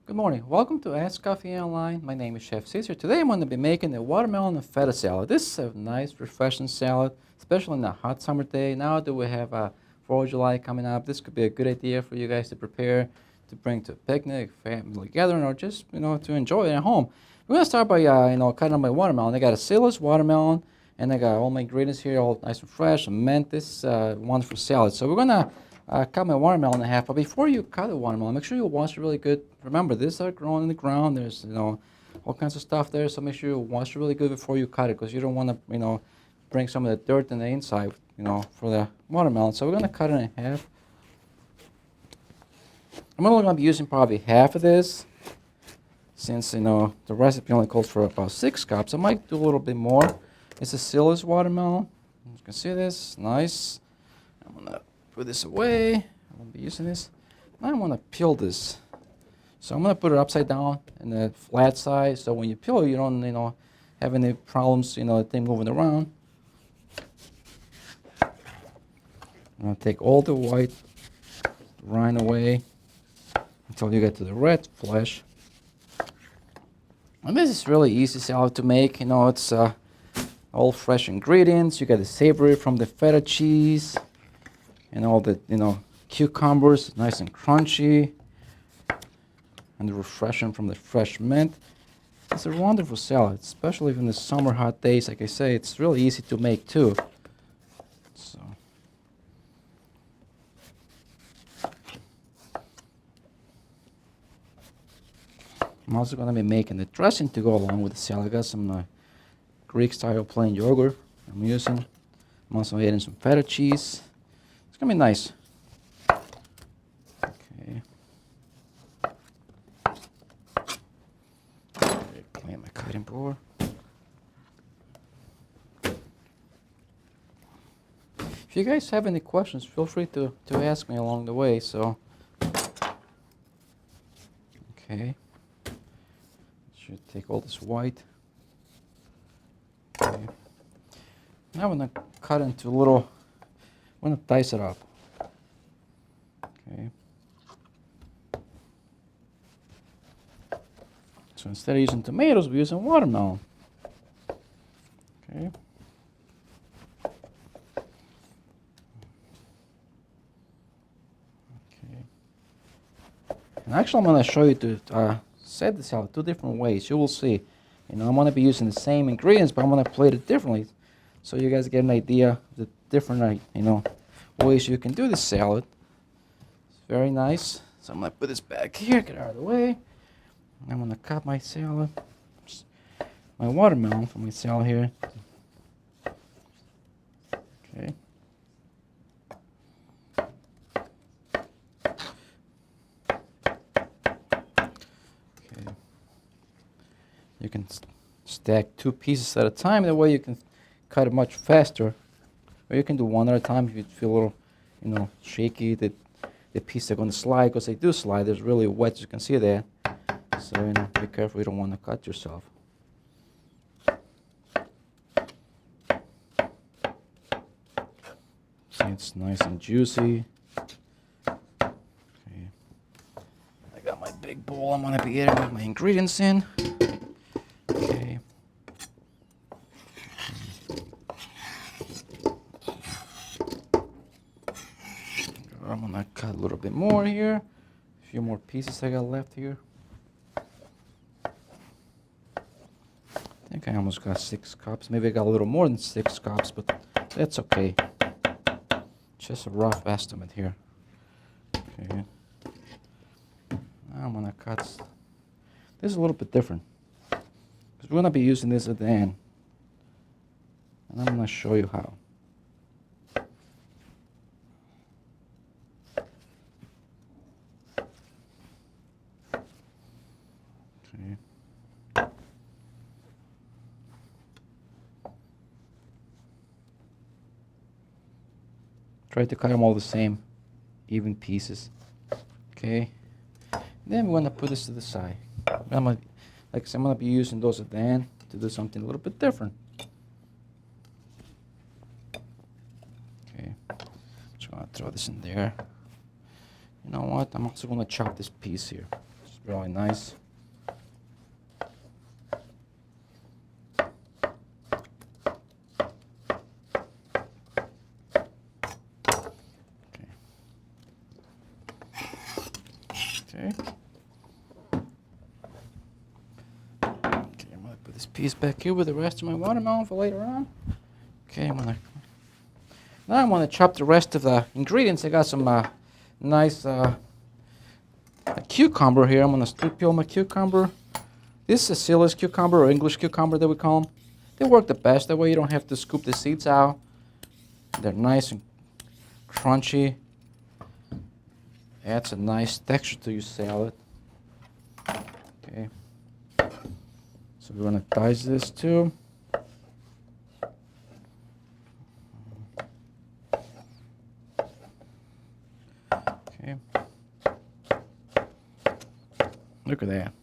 Good morning. Welcome to Escoffier Online. My name is Chef Caesar. Today I'm going to be making a watermelon and feta salad. This is a nice, refreshing salad, especially on a hot summer day. Now that we have 4th of July coming up, this could be a good idea for you guys to prepare, to bring to a picnic, family gathering, or just, to enjoy it at home. We're going to start by, cutting up my watermelon. I got a seedless watermelon, and I got all my ingredients here, all nice and fresh, and mint. This wonderful salad. So we're going to cut my watermelon in half, but before you cut the watermelon, make sure you wash it really good. Remember, these are grown in the ground. There's, all kinds of stuff there, so make sure you wash it really good before you cut it, because you don't want to, bring some of the dirt in the inside, for the watermelon. So we're going to cut it in half. I'm only going to be using probably half of this, since, the recipe only calls for about 6 cups. I might do a little bit more. It's a seedless watermelon. You can see this, nice. I'm going to put this away. I won't be using this. Now I want to peel this. So I'm going to put it upside down in the flat side, so when you peel, you don't, have any problems, the thing moving around. I'm going to take all the white rind away until you get to the red flesh. And this is really easy salad to make. It's all fresh ingredients. You get the savory from the feta cheese and all the, cucumbers, nice and crunchy, and the refreshing from the fresh mint. It's a wonderful salad, especially in the summer hot days. Like I say, it's really easy to make too. So, I'm also going to be making the dressing to go along with the salad. I got some Greek-style plain yogurt I'm using. I'm also adding some feta cheese. It's going to be nice. Okay. Clean my cutting board. If you guys have any questions, feel free to ask me along the way. So, okay. Should take all this white. Okay. Now I'm going to cut into little, I'm going to dice it up. Okay. So instead of using tomatoes, we're using watermelon. Okay. Okay. And actually, I'm going to show you to set the salad 2 different ways. You will see. I'm going to be using the same ingredients, but I'm going to plate it differently, so you guys get an idea of the different, ways you can do this salad. It's very nice. So I'm going to put this back here, get it out of the way. I'm going to cut my salad, my watermelon for my salad here. Okay. Okay. You can stack 2 pieces at a time. That way you can cut it much faster. Or you can do 1 at a time if you feel a little, shaky. The pieces are going to slide, because they do slide. There's really wet, you can see that. So, be careful, you don't want to cut yourself. See, it's nice and juicy. Okay. I got my big bowl I'm going to be adding my ingredients in. Okay. I'm going to cut a little bit more here. A few more pieces I got left here. I think I almost got 6 cups. Maybe I got a little more than 6 cups, but that's okay. Just a rough estimate here. Okay. Now I'm gonna cut. This is a little bit different, because we're gonna be using this at the end, and I'm gonna show you how. Okay. Try to cut them all the same, even pieces. Okay. Then we're gonna put this to the side. I'm gonna be using those at the end to do something a little bit different. Okay. Just gonna throw this in there. You know what? I'm also gonna chop this piece here. Just really nice. Okay. Okay, I'm gonna put this piece back here with the rest of my watermelon for later on. Okay, now I'm gonna chop the rest of the ingredients. I got some nice a cucumber here. I'm gonna split peel my cucumber. This is a seedless cucumber or English cucumber that we call them. They work the best. That way you don't have to scoop the seeds out. They're nice and crunchy. Adds a nice texture to your salad. Okay. So we're gonna dice this too. Okay. Look at that.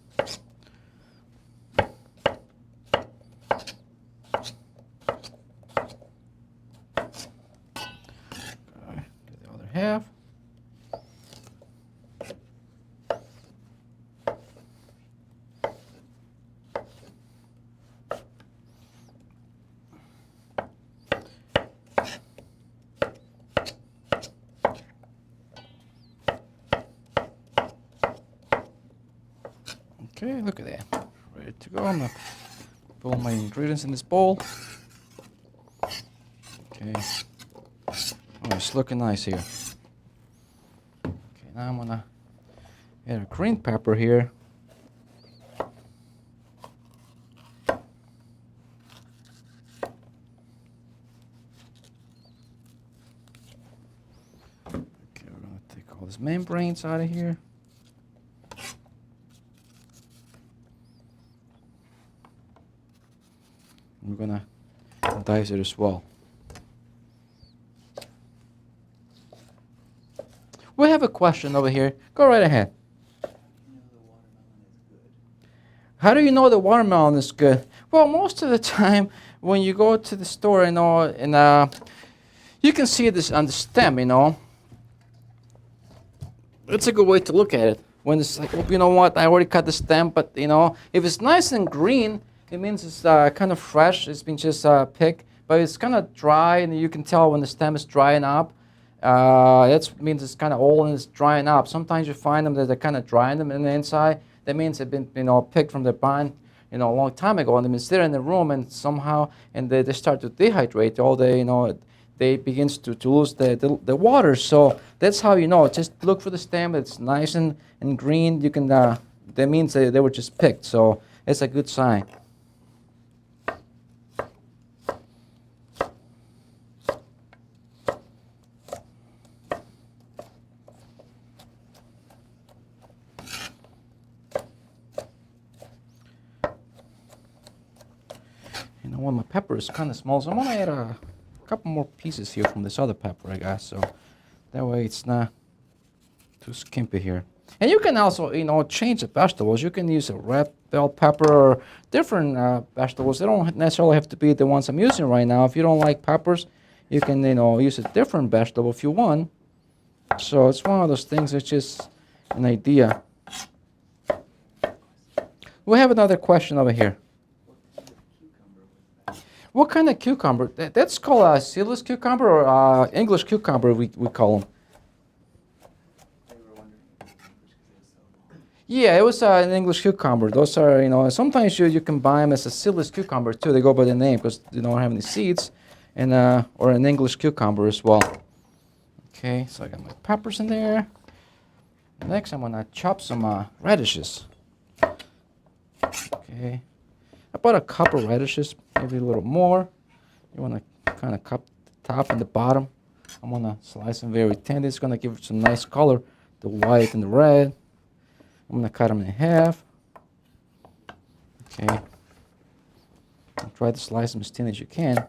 Okay. Do the other half. Okay, look at that. Ready to go. I'm gonna put all my ingredients in this bowl. Okay. Oh, it's looking nice here. Okay, now I'm gonna add a green pepper here. Okay, we're gonna take all these membranes out of here. We're gonna dice it as well. We have a question over here. Go right ahead. How do you know the watermelon is good? Well, most of the time when you go to the store, you know, and you can see this on the stem, you know. It's a good way to look at it. When it's like, oh, you know what, I already cut the stem, but you know, if it's nice and green, it means it's kind of fresh. It's been just picked, but it's kind of dry, and you can tell when the stem is drying up. That means it's kind of old and it's drying up. Sometimes you find them that they're kind of drying them in the inside. That means they've been, you know, picked from the vine, you know, a long time ago, and they've been sitting in the room, and somehow, and they start to dehydrate. All the, you know, they begins to lose the water. So that's how you know. Just look for the stem. It's nice and green. You can. That means they were just picked. So it's a good sign. You know what, my pepper is kind of small, so I'm gonna add a couple more pieces here from this other pepper I got, so that way it's not too skimpy here. And you can also, you know, change the vegetables. You can use a red bell pepper or different vegetables. They don't necessarily have to be the ones I'm using right now. If you don't like peppers, you can, you know, use a different vegetable if you want. So it's one of those things. It's just an idea. We have another question over here. What kind of cucumber? That's called a seedless cucumber or English cucumber, we call them. Yeah, it was an English cucumber. Those are, you know, sometimes you can buy them as a seedless cucumber too. They go by the name because they don't have any seeds, and or an English cucumber as well. Okay, so I got my peppers in there. Next, I'm gonna chop some radishes. Okay, I bought a cup of radishes, maybe a little more. You wanna kind of cut the top and the bottom. I'm gonna slice them very thin. It's gonna give it some nice color, the white and the red. I'm gonna cut them in half. Okay. And try to slice them as thin as you can.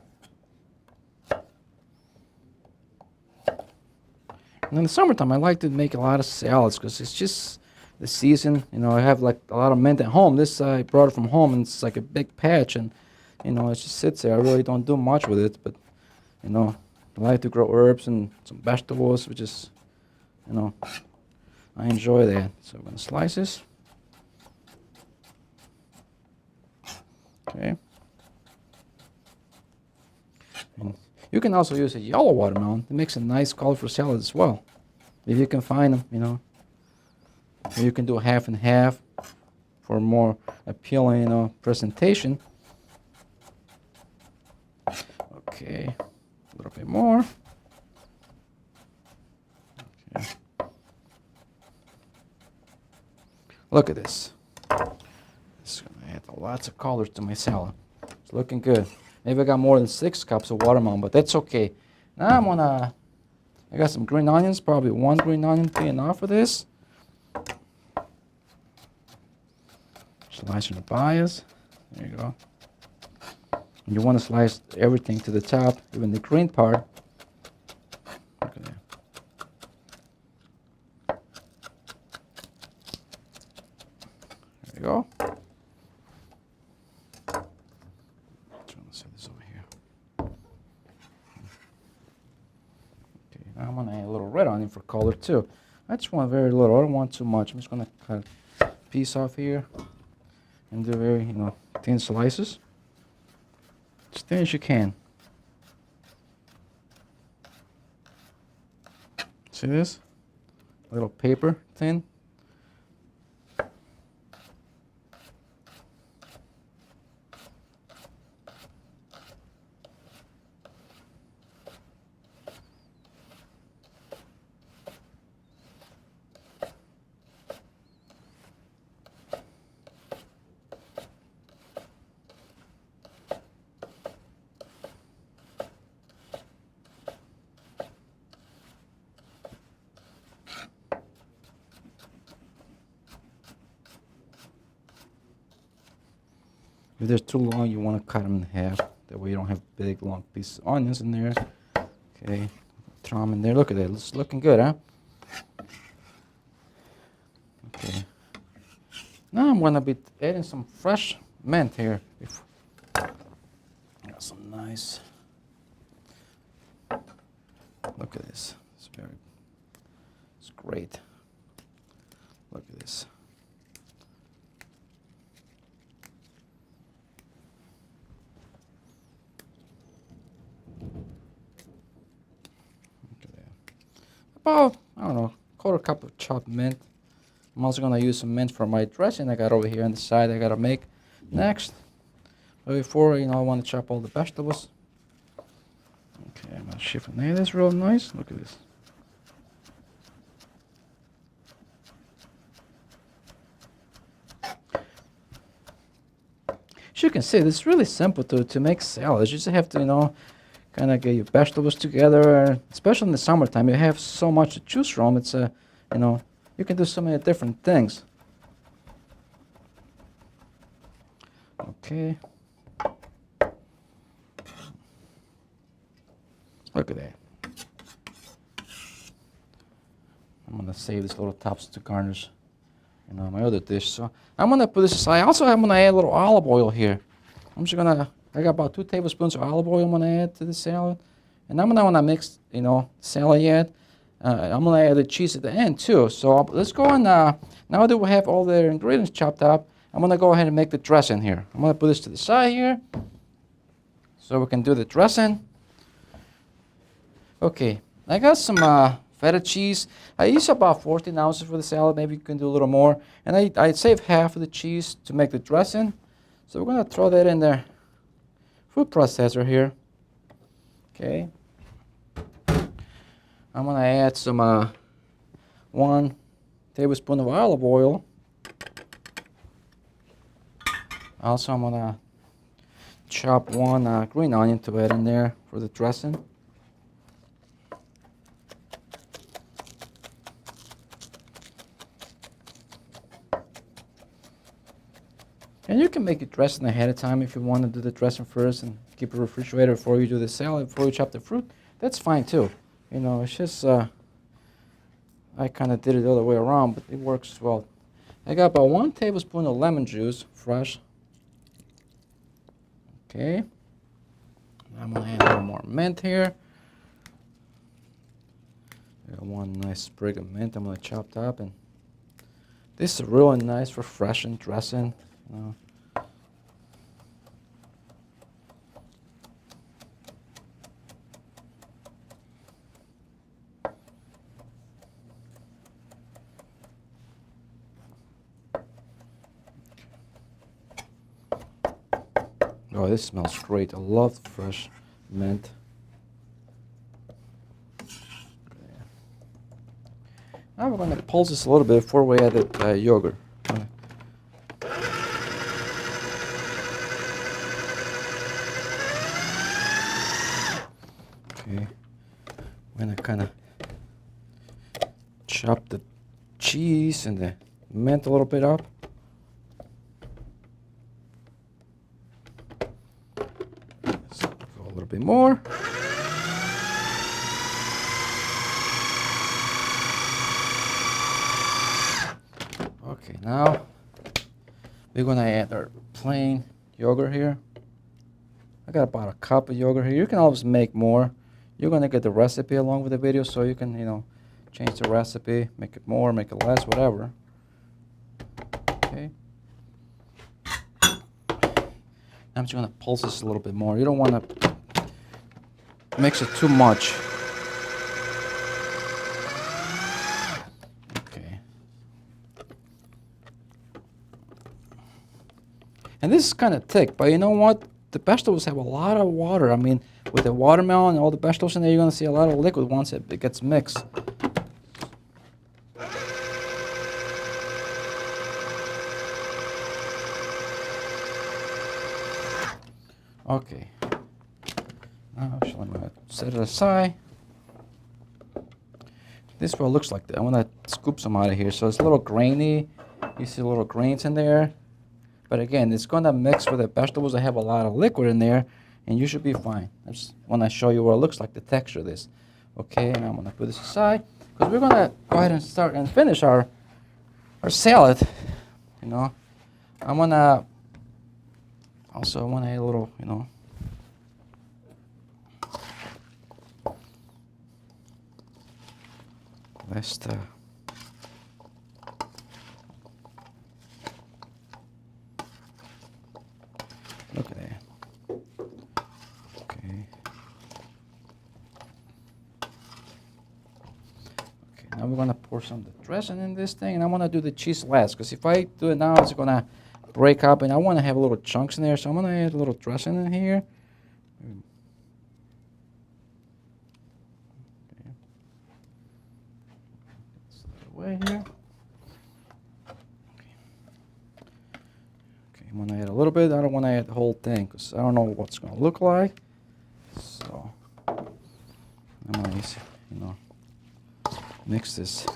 And in the summertime, I like to make a lot of salads because it's just the season. You know, I have like a lot of mint at home. This I brought it from home, and it's like a big patch, and you know, it just sits there. I really don't do much with it, but you know, I like to grow herbs and some vegetables, which is, you know, I enjoy that. So I'm gonna slice this. Okay. And you can also use a yellow watermelon. It makes a nice colorful salad as well. If you can find them, you know. Or you can do half and half for more appealing, you know, presentation. Okay, a little bit more. Okay. Look at this. It's gonna add lots of colors to my salad. It's looking good. Maybe I got more than 6 cups of watermelon, but that's okay. Now I got some green onions, probably 1 green onion be enough for this. Slicing the bias. There you go. And you want to slice everything to the top, even the green part. Look at that. There you go. I'm trying to set this over here. Okay, now I'm gonna add a little red onion for color too. I just want very little. I don't want too much. I'm just gonna cut a piece off here and do very, you know, thin slices. As thin as you can. See this? A little paper thin. If they're too long, you want to cut them in half. That way you don't have big, long pieces of onions in there. Okay, throw them in there. Look at that. It's looking good, huh? Okay. Now I'm going to be adding some fresh mint here. Got some nice. Look at this. It's great. Look at this. About, I don't know, quarter cup of chopped mint. I'm also going to use some mint for my dressing I got over here on the side I got to make next. But before, you know, I want to chop all the vegetables. Okay, I'm going to chiffonade this real nice. Look at this. As you can see, it's really simple to make salads. You just have to, you know, kind of get your vegetables together, especially in the summertime. You have so much to choose from. It's you know, you can do so many different things. Okay. Look at that. I'm gonna save these little tops to garnish, you know, my other dish. So I'm gonna put this aside. Also, I'm gonna add a little olive oil here. I'm just gonna. I got about 2 tablespoons of olive oil I'm going to add to the salad. And I'm going to want to mix, you know, salad yet. I'm going to add the cheese at the end too. So let's go on, now that we have all the ingredients chopped up, I'm going to go ahead and make the dressing here. I'm going to put this to the side here so we can do the dressing. Okay, I got some feta cheese. I use about 14 ounces for the salad. Maybe you can do a little more. And I save half of the cheese to make the dressing. So we're going to throw that in there. Food processor here. Okay. I'm gonna add some 1 tablespoon of olive oil. Also, I'm gonna chop 1 green onion to add in there for the dressing. And you can make your dressing ahead of time if you want to do the dressing first and keep it refrigerator before you do the salad, before you chop the fruit. That's fine too. You know, it's just, I kind of did it the other way around, but it works well. I got about 1 tablespoon of lemon juice, fresh. Okay. I'm going to add a little more mint here. I got 1 nice sprig of mint I'm going to chop up. And this is really nice, refreshing dressing. You know. Oh, this smells great. I love fresh mint. Now we're going to pulse this a little bit before we add the yogurt. Okay, I'm going to kind of chop the cheese and the mint a little bit up. Let's go a little bit more. Okay, now we're gonna add our plain yogurt here. I got about a cup of yogurt here. You can always make more. You're gonna get the recipe along with the video, so you can, change the recipe, make it more, make it less, whatever. Okay. I'm just gonna pulse this a little bit more. You don't wanna mix it too much. Okay. And this is kind of thick, but you know what? The vegetables have a lot of water. I mean, with the watermelon and all the vegetables in there, you're gonna see a lot of liquid once it gets mixed. Okay, now actually I'm going to set it aside. This is what it looks like. I want to scoop some out of here. So it's a little grainy. You see little grains in there. But again, it's going to mix with the vegetables that have a lot of liquid in there, and you should be fine. I just want to show you what it looks like, the texture of this. Okay, and I'm going to put this aside because we're going to go ahead and start and finish our salad. I'm going to also, I want to add a little, let's look at that. Okay. Okay, now we're going to pour some of the dressing in this thing, and I want to do the cheese last, because if I do it now, it's going to break up, and I want to have little chunks in there, so I'm going to add a little dressing in here. Okay. That's the way here. Okay, I'm going to add a little bit. I don't want to add the whole thing, because I don't know what it's going to look like. So I'm going to, mix this.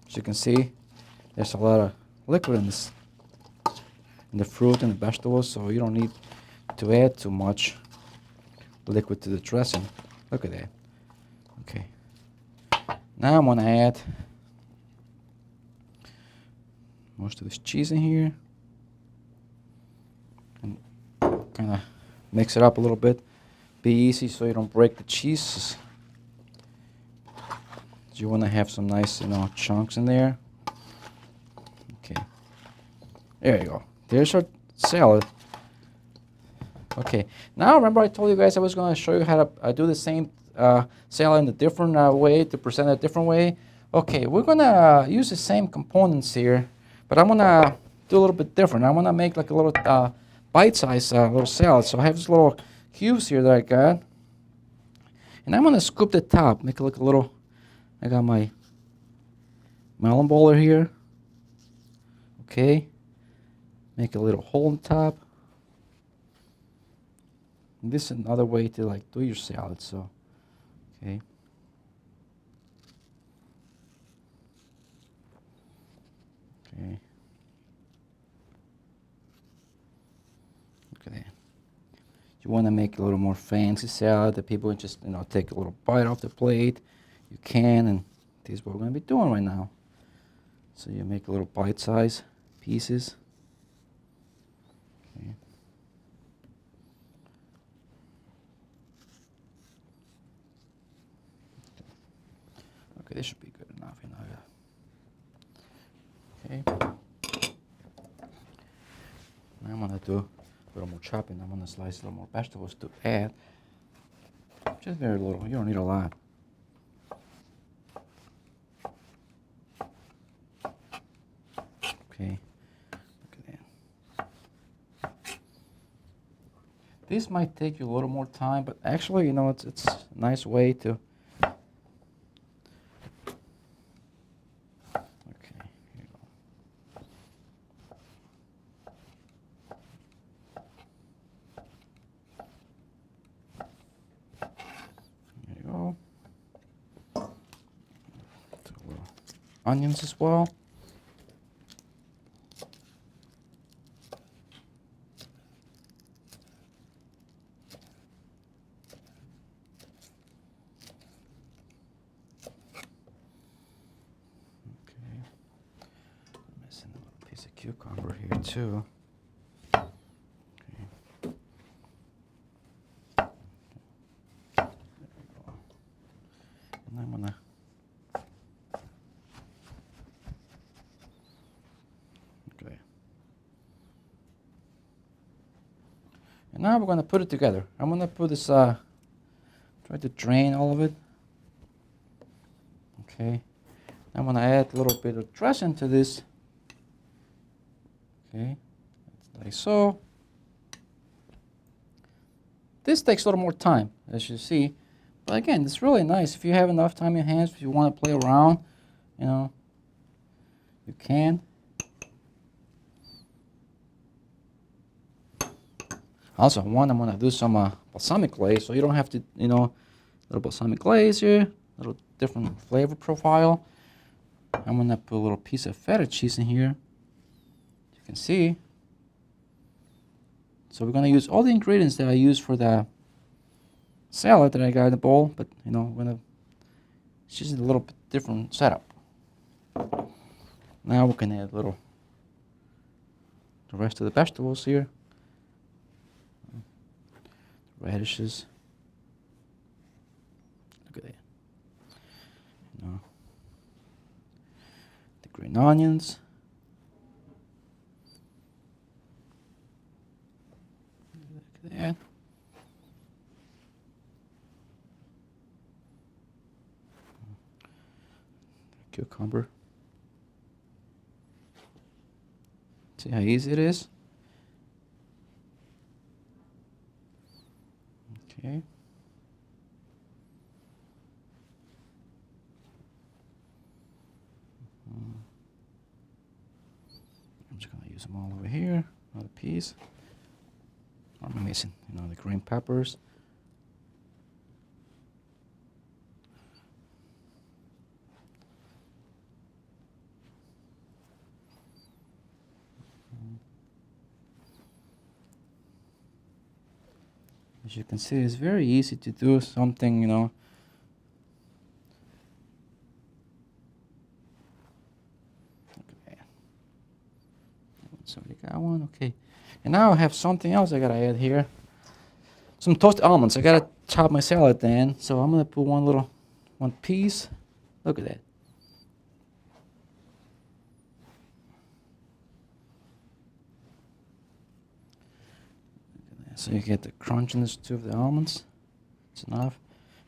As you can see, there's a lot of liquid in this, in the fruit and the vegetables, so you don't need to add too much liquid to the dressing. Look at that. Okay. Now I'm going to add most of this cheese in here and kind of mix it up a little bit. Be easy so you don't break the cheese. You want to have some nice, chunks in there. Okay. There you go. There's our salad. Okay. Now remember I told you guys I was going to show you how to do the same salad in a different way, to present it a different way. Okay, we're going to use the same components here, but I'm going to do a little bit different. I want to make like a little bite-sized little salad. So I have this little cubes here that I got. And I'm going to scoop the top, make it look a little... I got my melon baller here. Okay. Make a little hole on top. And this is another way to do your salad, so okay. Okay. Look at that. You want to make a little more fancy salad that people just, take a little bite off the plate. You can, and this is what we're going to be doing right now. So you make a little bite-sized pieces. Okay. Okay, this should be good enough. Okay. Now I'm going to do a little more chopping. I'm going to slice a little more vegetables to add. Just very little. You don't need a lot. Okay, look at that. This might take you a little more time, but actually, you know, it's a nice way to. Okay, here you go. There you go. Do a little onions as well. Cucumber here too. Okay. There we go. And I'm gonna okay. And now we're gonna put it together. I'm gonna put this try to drain all of it. Okay. I'm gonna add a little bit of dressing to this. Okay, like so. This takes a little more time, as you see. But again, it's really nice. If you have enough time in your hands, if you want to play around, you know, you can. Also, I'm going to do some balsamic glaze, so you don't have to, you know, a little balsamic glaze here, a little different flavor profile. I'm going to put a little piece of feta cheese in here. Can see. So we're going to use all the ingredients that I used for the salad that I got in the bowl, but you know, we're going to, it's just a little bit different setup. Now we can add the rest of the vegetables here. Radishes. Look at that. You know, the green onions. There. Cucumber. See how easy it is? Okay. I'm just going to use them all over here, another piece. I'm missing, you know, the green peppers. As you can see, it's very easy to do something, you know. Okay. So we got one, okay. And now I have something else I gotta add here. Some toasted almonds. I gotta chop my salad then. So I'm gonna put one piece. Look at that. So you get the crunchiness too of the almonds. It's enough.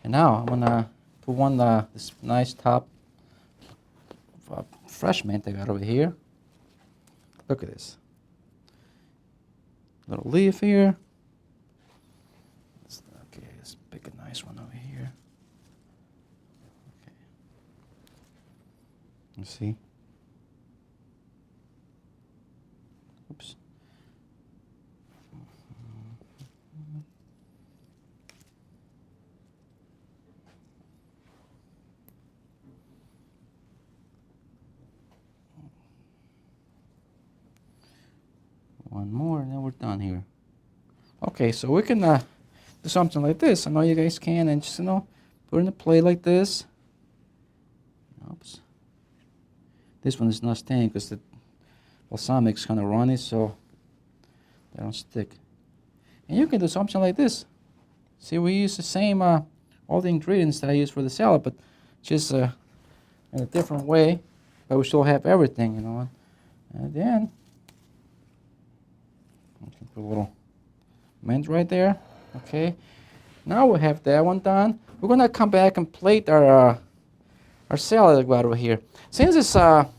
And now I'm gonna put this nice top of fresh mint I got over here. Look at this. Little leaf here. Okay, let's pick a nice one over here. Okay. You see? Oops. One more, and then we're done here. Okay, so we can do something like this. I know you guys can, and just, you know, put it in a plate like this. Oops. This one is not staying because the balsamic's kind of runny, so they don't stick. And you can do something like this. See, we use the same, all the ingredients that I use for the salad, but just in a different way. But we still have everything, you know. And then put a little mint right there. Okay. Now we have that one done. We're gonna come back and plate our salad right over here. Since it's 4th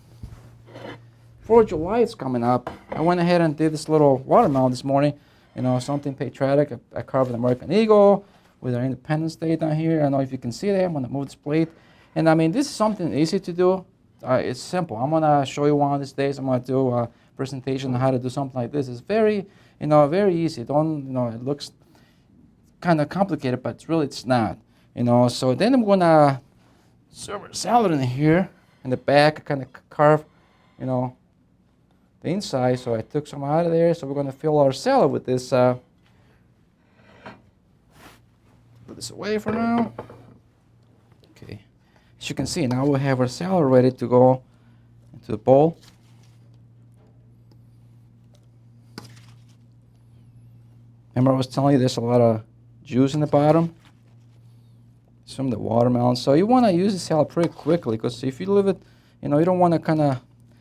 of July is coming up, I went ahead and did this little watermelon this morning. You know, something patriotic. I carved an American eagle with our Independence Day down here. I don't know if you can see that. I'm gonna move this plate. And I mean, this is something easy to do. It's simple. I'm gonna show you one of these days. I'm gonna do a presentation on how to do something like this. It's very, you know, very easy. Don't, you know, it looks kind of complicated, but it's not. You know, so then I'm gonna serve a salad in here. In the back, I kind of carve, you know, the inside. So I took some out of there. So we're gonna fill our salad with this. Put this away for now. Okay. As you can see, now we have our salad ready to go into the bowl. Remember I was telling you there's a lot of juice in the bottom? Some of the watermelon. So you want to use the salad pretty quickly, because if you leave it, you know, you don't want to kind of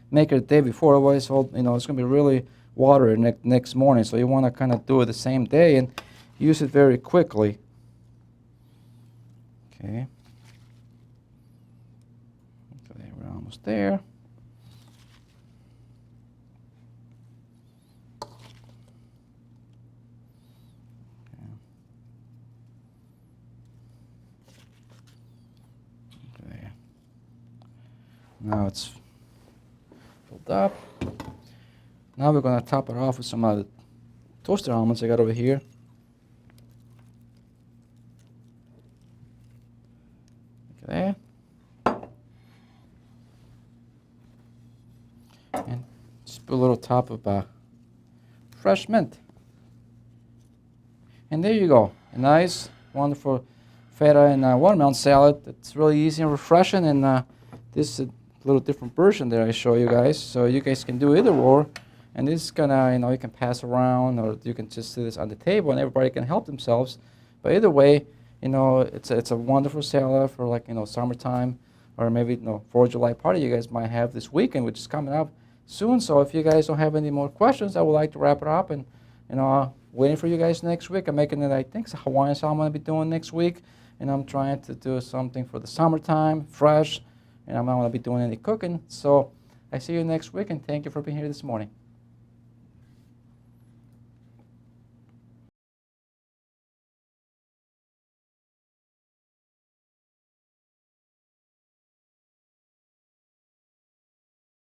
make it the day before, otherwise, you know, it's going to be really watery next morning. So you want to kind of do it the same day and use it very quickly. Okay. Okay, we're almost there. Now it's filled up. Now we're going to top it off with some of the toasted almonds I got over here. Look at that. And just put a little top of fresh mint. And there you go. A nice, wonderful feta and watermelon salad. It's really easy and refreshing. And this is a little different version that I show you guys, so you guys can do either or, and this is gonna, you know, you can pass around, or you can just do this on the table and everybody can help themselves. But either way, you know, it's a wonderful salad for, like, you know, summertime, or maybe, you know, 4th of July party you guys might have this weekend, which is coming up soon. So if you guys don't have any more questions, I would like to wrap it up, and, you know, waiting for you guys next week. I'm making it, I think, it's a Hawaiian salad I'm gonna be doing next week, and I'm trying to do something for the summertime, fresh. And I'm not going to be doing any cooking. So I see you next week, and thank you for being here this morning.